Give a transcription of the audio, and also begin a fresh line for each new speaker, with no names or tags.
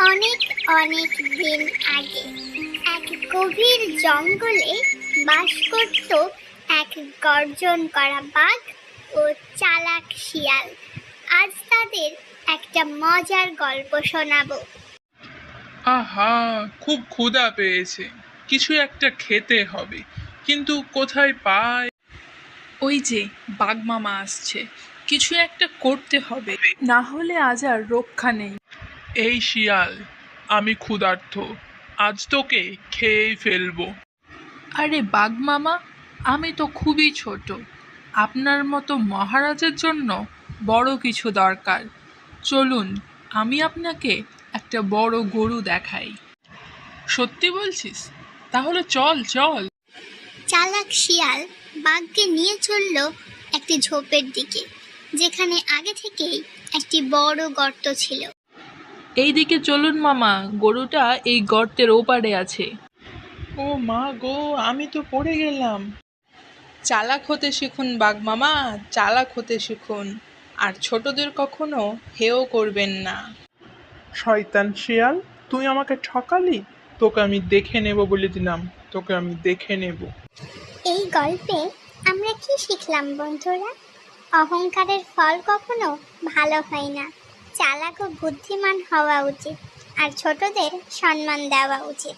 অনেক অনেক দিন আগে এক গভীর জঙ্গলে বাস করত এক গর্জন করা বাঘ ও চালাক শিয়াল। আজ তাদের একটা মজার গল্প শোনাবো।
আহা, খুব ক্ষুধা পেয়েছে, কিছু একটা খেতে হবে, কিন্তু কোথায় পাই?
ওই যে বাঘ মামা আসছে, কিছু একটা করতে হবে, না হলে আজ আর রক্ষা নেই।
এই শিয়াল, আমি ক্ষুধার্ত, আজ তোকে খেয়েই ফেলবো।
আরে বাঘ মামা, আমি তো খুবই ছোট, আপনার মতো মহারাজের জন্য বড় কিছু দরকার। চলুন, আমি আপনাকে একটা বড় গরু দেখাই।
সত্যি বলছিস? তাহলে চল চল।
চালাক শিয়াল বাঘকে নিয়ে চলল একটি ঝোপের দিকে, যেখানে আগে থেকেই একটি বড় গর্ত ছিল।
এই দিকে চলুন মামা, গরুটা এই গর্তের ওপারে আছে।
ও মা গো, আমি তো পড়ে গেলাম।
চালাক হতে শিখুন বাঘ মামা, চালাক হতে শিখুন, আর ছোটদের কখনো হেয় করবেন না।
শয়তান শিয়াল, তুই আমাকে ঠকালি। তোকে আমি দেখে নেব বলে দিলাম, তোকে আমি দেখে নেব।
এই গল্পে আমরা কি শিখলাম বন্ধুরা? অহংকারের ফল কখনো ভালো হয় না। চালাক ও বুদ্ধিমান হওয়া উচিত, আর ছোটদের সম্মান দেওয়া উচিত।